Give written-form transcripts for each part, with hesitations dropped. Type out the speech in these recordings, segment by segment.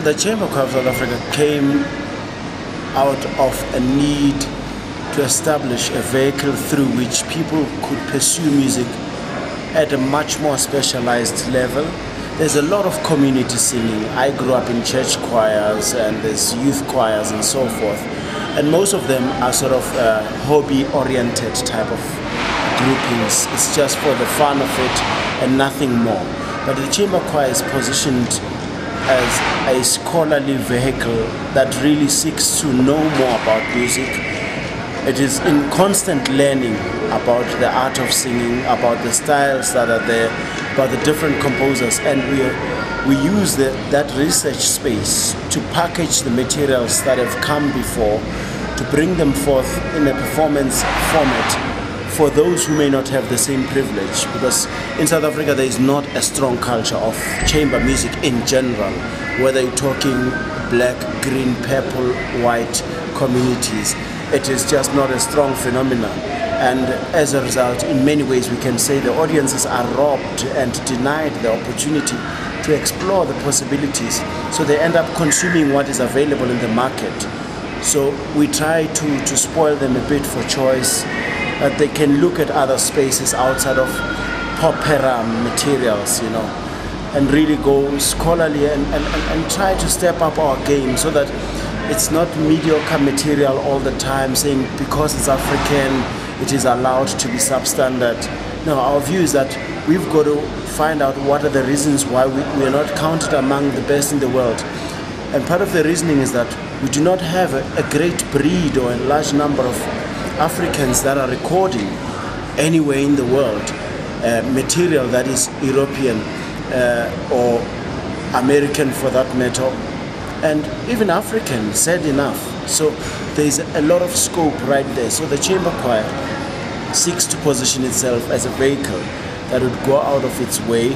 the Chamber Choir of South Africa came out of a need to establish a vehicle through which people could pursue music at a much more specialized level. There's a lot of community singing. I grew up in church choirs and there's youth choirs and so forth. And most of them are sort of hobby-oriented type of groupings. It's just for the fun of it and nothing more. But the chamber choir is positioned as a scholarly vehicle that really seeks to know more about music. It is in constant learning about the art of singing, about the styles that are there, about the different composers, and we use that research space to package the materials that have come before, to bring them forth in a performance format for those who may not have the same privilege, because in South Africa there is not a strong culture of chamber music in general, whether you're talking black, green, purple, white communities. It is just not a strong phenomenon, and as a result, in many ways we can say the audiences are robbed and denied the opportunity to explore the possibilities, so they end up consuming what is available in the market. So we try to spoil them a bit for choice, that they can look at other spaces outside of opera materials, you know, and really go scholarly and try to step up our game, so that it's not mediocre material all the time, saying because it's African, it is allowed to be substandard. No, our view is that we've got to find out what are the reasons why we are not counted among the best in the world. And part of the reasoning is that we do not have a great breed or a large number of Africans that are recording anywhere in the world material that is European or American for that matter, and even African, sad enough. So there's a lot of scope right there. So the chamber choir seeks to position itself as a vehicle that would go out of its way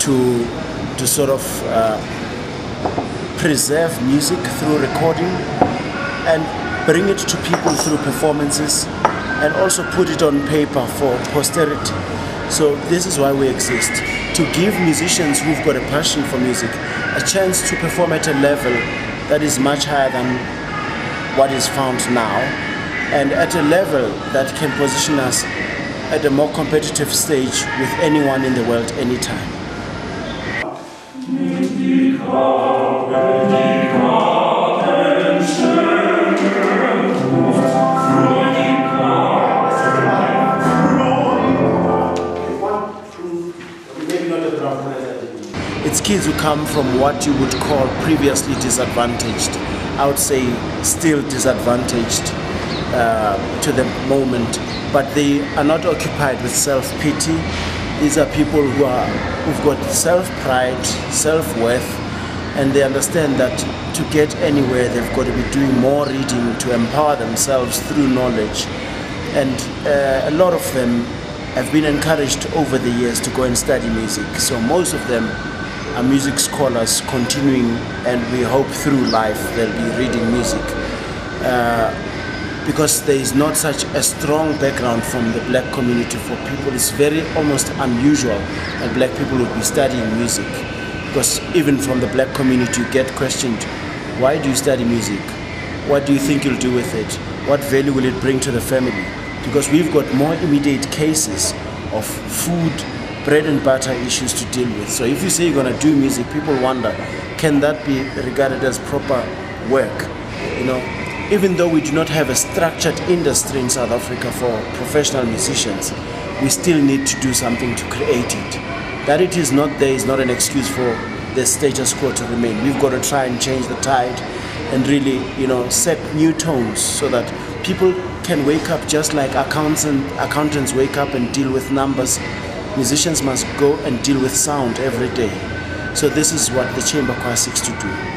to sort of preserve music through recording and bring it to people through performances, and also put it on paper for posterity. So this is why we exist, to give musicians who've got a passion for music a chance to perform at a level that is much higher than what is found now, and at a level that can position us at a more competitive stage with anyone in the world anytime. It's kids who come from what you would call previously disadvantaged. I would say still disadvantaged to the moment, but they are not occupied with self-pity. These are people who've got self-pride, self-worth, and they understand that to get anywhere they've got to be doing more reading to empower themselves through knowledge. And a lot of them have been encouraged over the years to go and study music. So most of them are music scholars continuing, and we hope through life they'll be reading music. Because there is not such a strong background from the black community for people. It's very almost unusual that black people would be studying music. Because even from the black community you get questioned, why do you study music? What do you think you'll do with it? What value will it bring to the family? Because we've got more immediate cases of food, bread and butter issues to deal with. So if you say you're going to do music, people wonder, can that be regarded as proper work? You know, even though we do not have a structured industry in South Africa for professional musicians, we still need to do something to create it. That it is not there is not an excuse for the status quo to remain. We've got to try and change the tide and really, you know, set new tones so that people can wake up just like accountants wake up and deal with numbers. Musicians must go and deal with sound every day. So this is what the chamber choir seeks to do.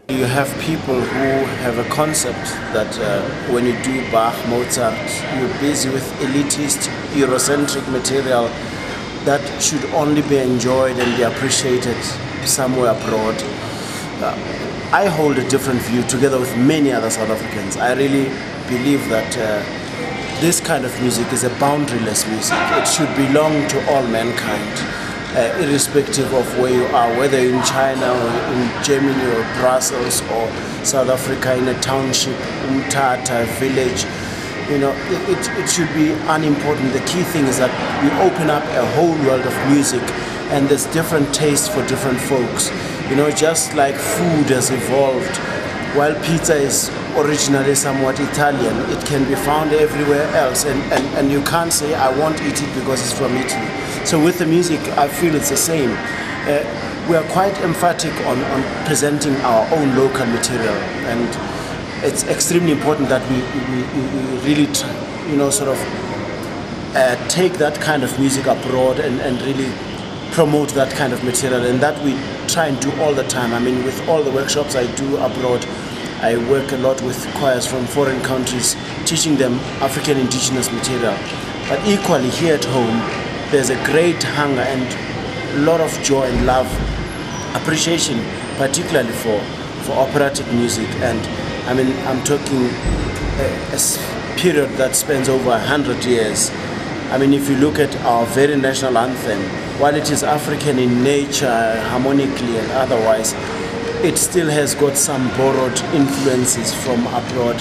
You have people who have a concept that when you do Bach, Mozart, you're busy with elitist, Eurocentric material that should only be enjoyed and be appreciated somewhere abroad. I hold a different view together with many other South Africans. I really believe that this kind of music is a boundaryless music. It should belong to all mankind, irrespective of where you are, whether in China or in Germany or Brussels or South Africa, in a township, Umtata, village. You know, it should be unimportant. The key thing is that we open up a whole world of music, and there's different tastes for different folks. You know, just like food has evolved, while pizza is originally somewhat Italian, it can be found everywhere else, and you can't say I won't eat it because it's from Italy. So with the music, I feel it's the same. We are quite emphatic on presenting our own local material, and it's extremely important that we really, you know, sort of take that kind of music abroad and really promote that kind of material, and that we try and do all the time. I mean, with all the workshops I do abroad, I work a lot with choirs from foreign countries, teaching them African indigenous material. But equally here at home, there's a great hunger and a lot of joy and love, appreciation, particularly for operatic music. And I mean, I'm talking a period that spans over 100 years. I mean, if you look at our very national anthem, while it is African in nature, harmonically and otherwise, it still has got some borrowed influences from abroad,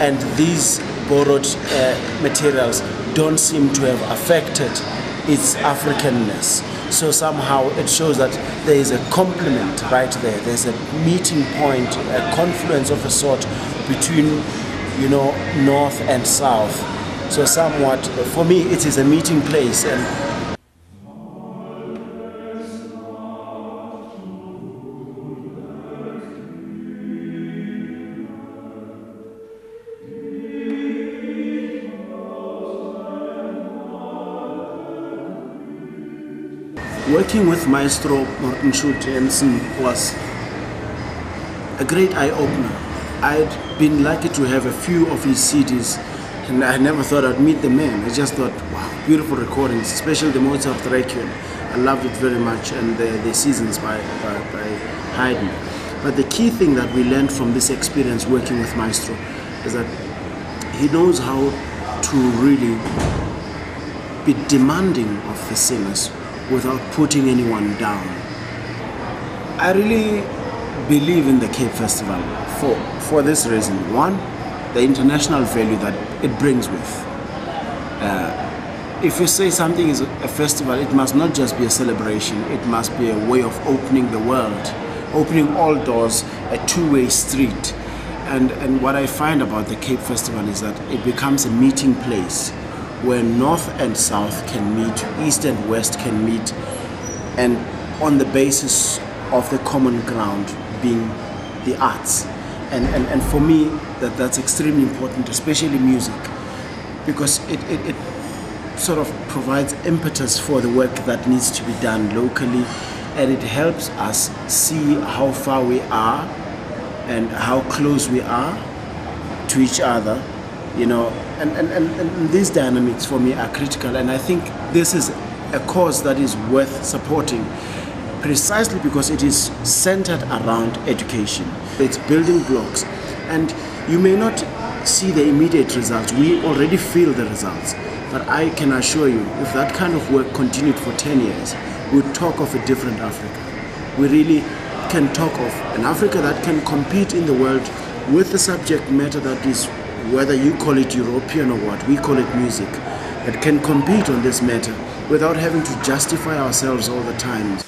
and these borrowed materials don't seem to have affected its Africanness. So somehow it shows that there is a complement right there. There's a meeting point, a confluence of a sort between, you know, North and South. So somewhat, for me, it is a meeting place. And working with Maestro Morten Schuldt-Jensen was a great eye-opener. I'd been lucky to have a few of his CDs, and I never thought I'd meet the man. I just thought, wow, beautiful recordings, especially the Mozart Requiem. I loved it very much, and the Seasons by Haydn. But the key thing that we learned from this experience working with Maestro is that he knows how to really be demanding of the singers without putting anyone down. I really believe in the Cape Festival for this reason. One, the international value that it brings with. If you say something is a festival, it must not just be a celebration, it must be a way of opening the world, opening all doors, a two-way street. And what I find about the Cape Festival is that it becomes a meeting place where North and South can meet, East and West can meet, and on the basis of the common ground being the arts. And for me, that's extremely important, especially music, because it sort of provides impetus for the work that needs to be done locally, and it helps us see how far we are and how close we are to each other, you know, and these dynamics for me are critical, and I think this is a cause that is worth supporting precisely because it is centered around education. It's building blocks, and you may not see the immediate results. We already feel the results, but I can assure you, if that kind of work continued for 10 years, we'd talk of a different Africa. We really can talk of an Africa that can compete in the world with the subject matter that is, whether you call it European or what, we call it music, that can compete on this matter without having to justify ourselves all the time.